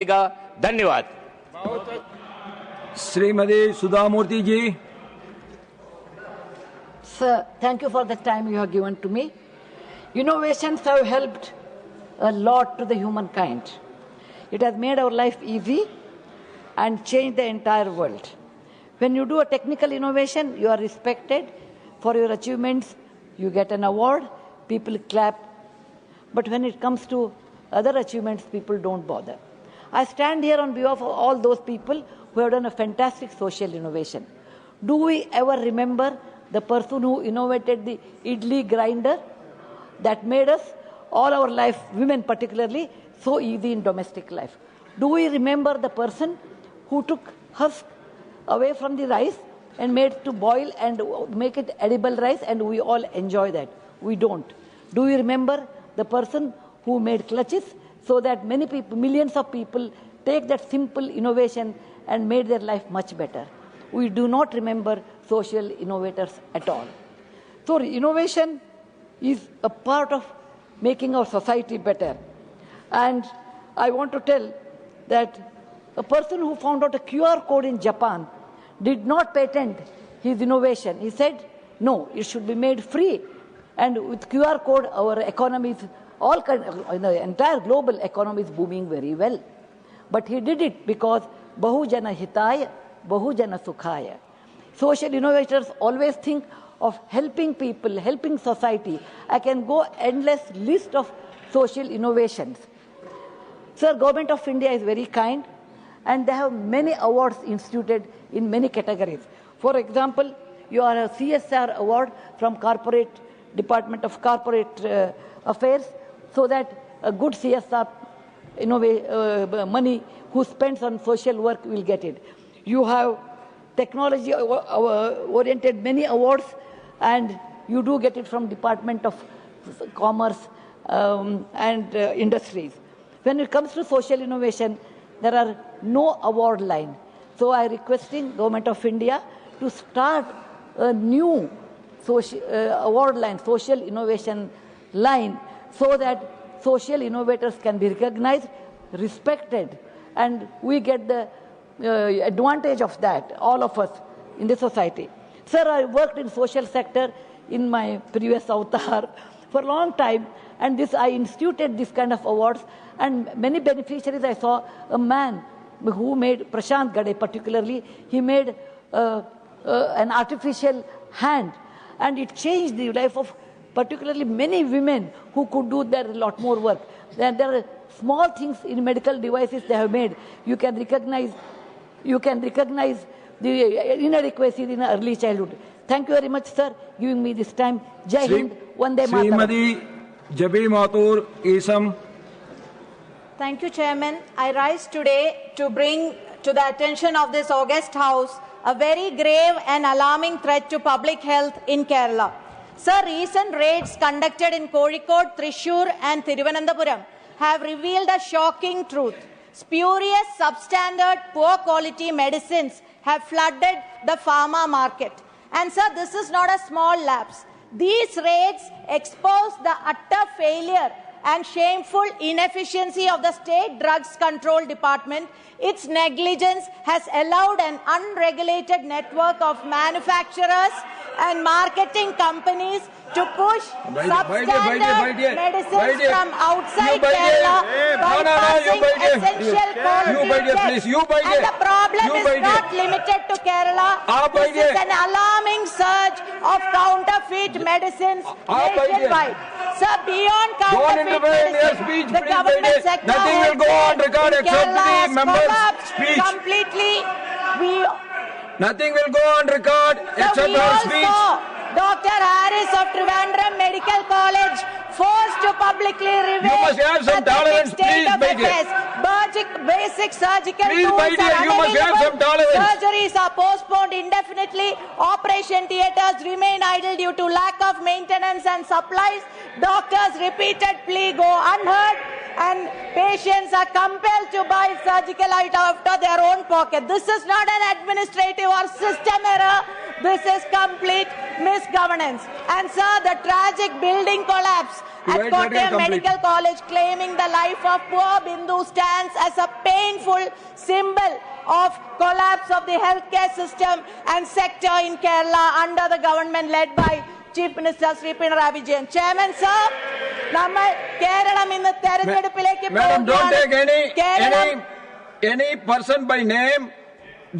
धन्यवाद। श्रीमती सुधा मूर्ति जी। Sir, thank you for the time you have given to me. Innovations have helped a lot to the humankind. It has made our life easy and changed the entire world. When you do a technical innovation, you are respected for your achievements, you get an award, people clap. But when it comes to other achievements, people don't bother. I stand here on behalf of all those people who have done a fantastic social innovation. Do we ever remember the person who innovated the idli grinder that made us, all our life, women particularly, so easy in domestic life? Do we remember the person who took husk away from the rice and made to boil and make it edible rice, and we all enjoy that? We don't. Do we remember the person who made clutches so that many people, millions of people, take that simple innovation and made their life much better? We do not remember social innovators at all. So innovation is a part of making our society better. And I want to tell that a person who found out a QR code in Japan did not patent his innovation. He said, no, it should be made free. And with QR code, our economy is the entire global economy is booming very well. But he did it because Bahujana Hitaya, Bahujana Sukhaya. Social innovators always think of helping people, helping society. I can go endless list of social innovations. Sir, Government of India is very kind, and they have many awards instituted in many categories. For example, you are a CSR award from Department of Corporate Affairs, so that a good CSR money who spends on social work will get it. You have technology oriented many awards, and you do get it from Department of Commerce and Industries. When it comes to social innovation, there are no award line. So I requesting Government of India to start a new award line, social innovation line, so that social innovators can be recognized, respected, and we get the advantage of that, all of us in the society. Sir, I worked in social sector in my previous avatar for a long time, and I instituted this kind of awards, and many beneficiaries I saw. A man who made, Prashant Gade particularly, he made an artificial hand, and it changed the life of particularly many women who could do their lot more work. There are small things in medical devices they have made. You can recognize the inadequacies in early childhood. Thank you very much, sir, giving me this time. Jai Hind, Vande Mataram. Srimati Jabi Mathur Isam. Thank you, Chairman. I rise today to bring to the attention of this august House a very grave and alarming threat to public health in Kerala. Sir, recent raids conducted in Kozhikode, Thrissur and Thiruvananthapuram have revealed a shocking truth. Spurious, substandard, poor quality medicines have flooded the pharma market. And sir, this is not a small lapse. These raids expose the utter failure and shameful inefficiency of the State Drugs Control Department. Its negligence has allowed an unregulated network of manufacturers and marketing companies to push substandard medicines from outside Kerala bypassing essential quality. And the problem is not limited to Kerala. This is an alarming surge of counterfeit medicines nationwide. Sir, beyond counterfeit medicine, the government sector nothing will go on record except the member's speech. Completely. Nothing will go on record except her speech. Dr. Harris of Trivandrum Medical College forced to publicly reveal tolerance, state of affairs. Basic surgical tools are unavailable. Surgeries are postponed indefinitely. Operation theatres remain idle due to lack of maintenance and supplies. Doctors' repeated plea go unheard, and patients are compelled to buy surgical items out of their own pocket. This is not an administrative or system error. This is complete misgovernance. And sir, the tragic building collapse at Wait, let her Kottayam complete. Medical College, claiming the life of poor Bindu stands as a painful symbol of collapse of the healthcare system and sector in Kerala under the government led by Chief Minister Sri Pinarayi Vijayan. Chairman sir, നമ്മൾ കേരളം ഇന്ന് തെരഞ്ഞെടുപ്പിലേക്ക് Madam, don't take Keralam any person by name.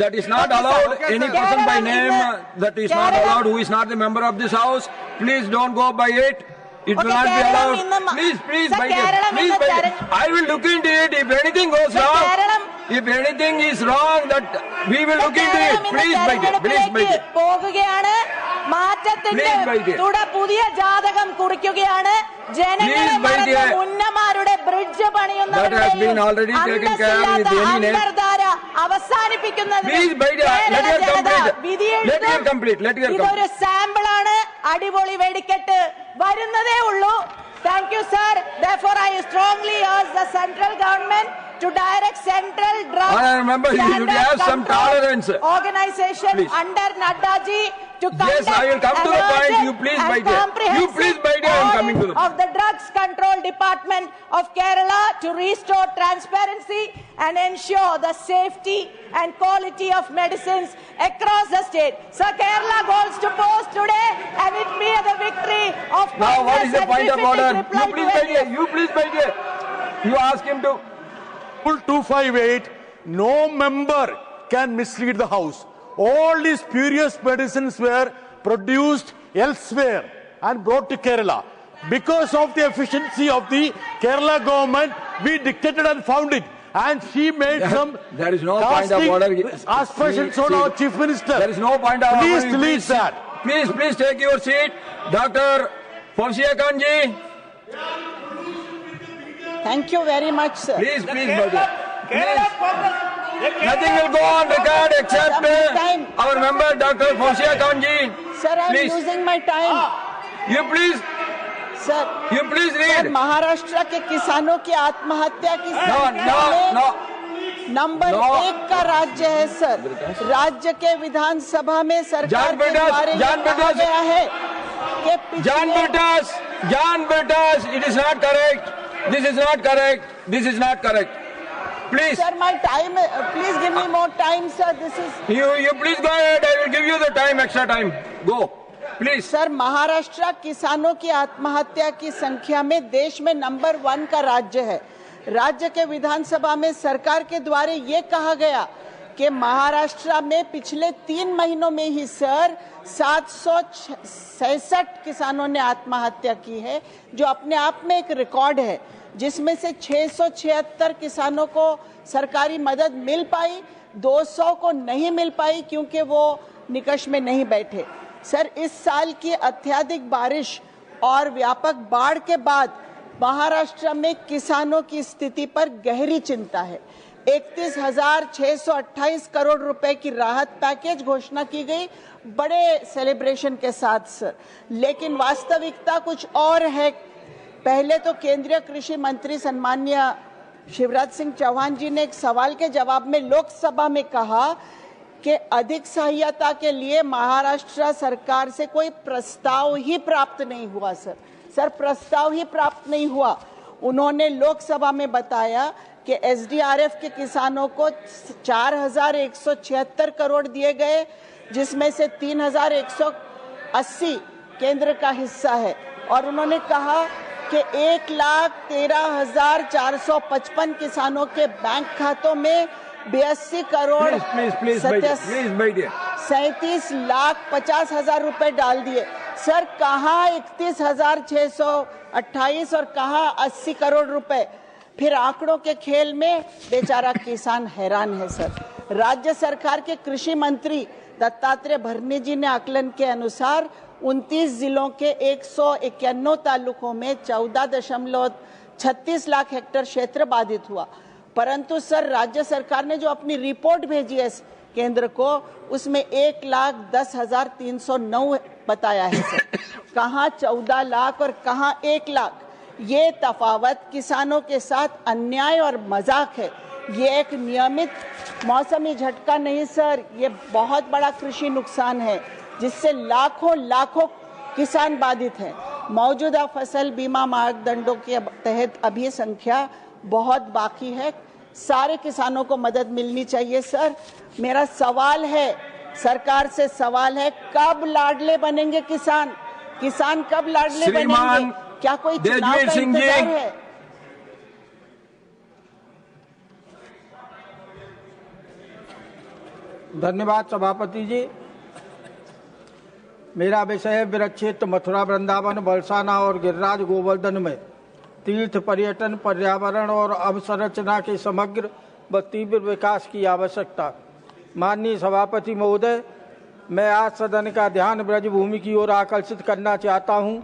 That is not allowed. Okay, any sir. person by Kerala name is a- that is not Kerala- allowed, who is not the member of this house, please don't go by it. It will Okay, not be Kerala allowed. in the- Please, Sir, by Kerala it. Please, in the by it. terrain- I will look into it. If anything goes Sir, wrong, Kerala- if anything is wrong, that we will look into it. Please, by it. Please, by it. പോകുകയാണ് മാറ്റത്തിന്റെ Please, by it. പുതിയ ജാതകം കുറിക്കുകയാണ് ജനങ്ങളെ Please, by മറന്ന് it. മുന്നമാരുടെ bridge That has been already taken care of with any name. അന്തർധാര അവസാനിപ്പിക്കുന്നതിന് Please, by it. Let her complete. വിധിയെഴുതും. Let her complete. Let her ഇതൊരു complete. Sample ആണ് അടിപൊളി വെടിക്കെട്ട് വരുന്നതേ ഉള്ളൂ. Thank you, sir. Therefore, I strongly urge the central government to direct central drug I remember you should standard have some control tolerance. organization Please. under Nadda ji to Yes, I will come to the point. You please, by dear. You please, by dear, I am coming to the of the Drugs Control Department of Kerala to restore transparency and ensure the safety and quality of medicines across the state. So Kerala goes to post today and it be the victory of Now, what Congress is the and point of defeating order? reply You please, to by dear. it. You please, by dear. You ask him to. Rule 258, no member can mislead the House. All these spurious medicines were produced elsewhere and brought to Kerala. Because of the efficiency of the Kerala government, we dictated and found it. And she made some There is no point of order. aspersions on our Chief Minister. There is no point of Please order. delete that. Please take your seat. Dr. Fawzia Khanji. Thank you very much, sir. Please, by dear. Please. Nothing will go on record except Time. our member Dr. Fawzia Khanji. Sir, I'm Please. using my time. You please Sir, read. Sir Maharashtra के किसानों की आत्महत्या की No, संख्या में no. Number No. 1 का राज्य है सर। राज्य के विधानसभा में सरकार के द्वारा ये कहा गया है कि John Bertas, it is not correct. This is not correct. This is not correct. Please, sir my time, please give me more time, sir. This is you please go ahead. I will give you the time, extra time. Go, please. Sir Maharashtra किसानों की आत्महत्या की संख्या में देश में number 1 का राज्य है। राज्य के विधानसभा में सरकार के द्वारा ये कहा गया कि महाराष्ट्र में पिछले 3 महीनों में ही सर 766 किसानों ने आत्महत्या की है, जो अपने आप में एक रिकॉर्ड है, जिसमें से 676 किसानों को सरकारी मदद मिल पाई, 200 को नहीं मिल पाई क्योंकि वो निकष में नहीं बैठे। सर इस साल की अत्यधिक बारिश और व्यापक बाढ़ के बाद महाराष्ट्र में किसानों की स्थिति पर गहरी चिंता है। 31,628 करोड़ रुपए की राहत पैकेज घोषणा की गई बड़े सेलिब्रेशन के साथ सर, लेकिन वास्तविकता कुछ और है। पहले तो केंद्रीय कृषि मंत्री सम्माननीय शिवराज सिंह चौहान जी ने एक सवाल के जवाब में लोकसभा में कहा कि अधिक सहायता के लिए महाराष्ट्र सरकार से कोई प्रस्ताव ही प्राप्त नहीं हुआ सर प्रस्ताव ही प्राप्त नहीं हुआ। उन्होंने लोकसभा में बताया कि एसडीआरएफ के किसानों को 4,176 करोड़ दिए गए, जिसमें से 3,180 केंद्र का हिस्सा है, और उन्होंने कहा कि 1,13,455 किसानों के बैंक खातों में 82 करोड़ 37,50,000 रुपए डाल दिए। सर कहाँ 31,628 और कहाँ 80 करोड़ रुपए? फिर आंकड़ों के खेल में बेचारा किसान हैरान है सर। राज्य सरकार के कृषि मंत्री दत्तात्रेय भरणे जी ने आकलन के अनुसार 29 जिलों के 191 तालुकों में 14.36 लाख हेक्टेयर क्षेत्र बाधित हुआ, परंतु सर राज्य सरकार ने जो अपनी रिपोर्ट भेजी है केंद्र को, उसमें 1,10,309 बताया है सर। कहाँ 14 लाख और कहाँ 1 लाख? ये तफावत किसानों के साथ अन्याय और मजाक है। ये एक नियमित मौसमी झटका नहीं सर, ये बहुत बड़ा कृषि नुकसान है जिससे लाखों किसान बाधित हैं। मौजूदा फसल बीमा मानदंडों के तहत अभी संख्या बहुत बाकी है। सारे किसानों को मदद मिलनी चाहिए। सर, मेरा सवाल है, सरकार से सवाल है, कब लाडले बनेंगे किसान? किसान कब लाडले बनेंगे? क्या कोई चुनाव का इंतजार है? धन्यवाद सभापति जी। मेरा विषय है ब्रज क्षेत्र मथुरा, वृंदावन, बरसाना और गिरिराज गोवर्धन में तीर्थ पर्यटन, पर्यावरण और अवसंरचना के समग्र व तीव्र विकास की आवश्यकता। माननीय सभापति महोदय, मैं आज सदन का ध्यान ब्रज भूमि की ओर आकर्षित करना चाहता हूँ।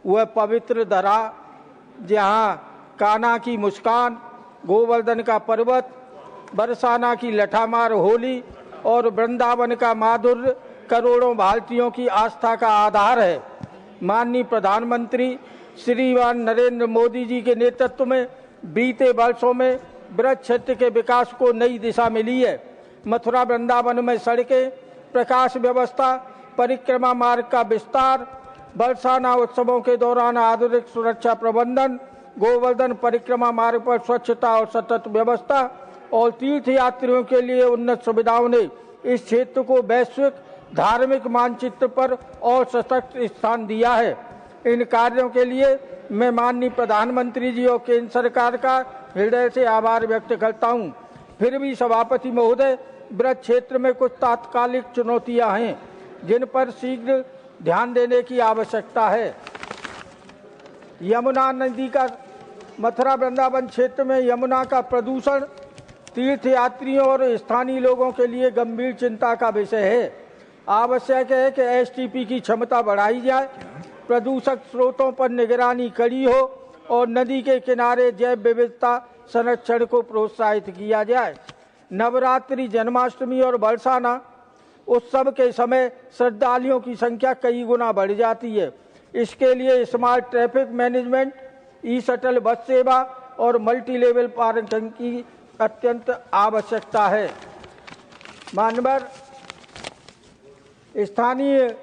वह पवित्र धरा जहाँ कान्हा की मुस्कान, गोवर्धन का पर्वत, बरसाना की लठामार होली और वृंदावन का माधुर्य करोड़ों भारतीयों की आस्था का आधार है। माननीय प्रधानमंत्री श्रीमान नरेंद्र मोदी जी के नेतृत्व में बीते वर्षों में ब्रज क्षेत्र के विकास को नई दिशा मिली है। मथुरा वृंदावन में सड़कें, प्रकाश व्यवस्था, परिक्रमा मार्ग का विस्तार, बरसाना उत्सवों के दौरान आधुनिक सुरक्षा प्रबंधन, गोवर्धन परिक्रमा मार्ग पर स्वच्छता और सतत व्यवस्था और तीर्थ यात्रियों के लिए उन्नत सुविधाओं ने इस क्षेत्र को वैश्विक धार्मिक मानचित्र पर और सशक्त स्थान दिया है। इन कार्यों के लिए मैं माननीय प्रधानमंत्री जी और केंद्र सरकार का हृदय से आभार व्यक्त करता हूं। फिर भी सभापति महोदय, ब्रज क्षेत्र में कुछ तात्कालिक चुनौतियां हैं जिन पर शीघ्र ध्यान देने की आवश्यकता है। यमुना नदी का मथुरा वृंदावन क्षेत्र में यमुना का प्रदूषण तीर्थ यात्रियों और स्थानीय लोगों के लिए गंभीर चिंता का विषय है। आवश्यक है कि एसटीपी की क्षमता बढ़ाई जाए, प्रदूषक स्रोतों पर निगरानी कड़ी हो और नदी के किनारे जैव विविधता संरक्षण को प्रोत्साहित किया जाए। नवरात्रि, जन्माष्टमी और बरसाना उत्सव के समय श्रद्धालुओं की संख्या कई गुना बढ़ जाती है। इसके लिए स्मार्ट ट्रैफिक मैनेजमेंट, ई शटल बस सेवा और मल्टी लेवल पार्किंग की अत्यंत आवश्यकता है। मानवर स्थानीय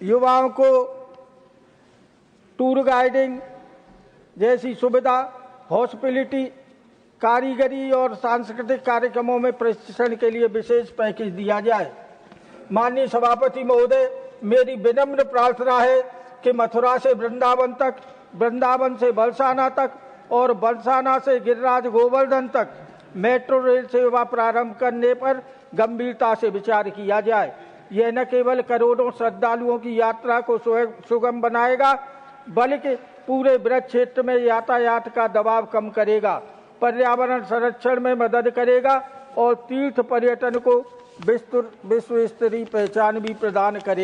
युवाओं को टूर गाइडिंग जैसी सुविधा, हॉस्पिटलिटी, कारीगरी और सांस्कृतिक कार्यक्रमों में प्रशिक्षण के लिए विशेष पैकेज दिया जाए। माननीय सभापति महोदय, मेरी विनम्र प्रार्थना है कि मथुरा से वृंदावन तक, वृंदावन से बरसाना तक और बरसाना से गिरिराज गोवर्धन तक मेट्रो रेल सेवा प्रारंभ करने पर गंभीरता से विचार किया जाए। यह न केवल करोड़ों श्रद्धालुओं की यात्रा को सुगम बनाएगा, बल्कि पूरे ब्रज क्षेत्र में यातायात का दबाव कम करेगा, पर्यावरण संरक्षण में मदद करेगा और तीर्थ पर्यटन को विश्व स्तरीय पहचान भी प्रदान करेगा।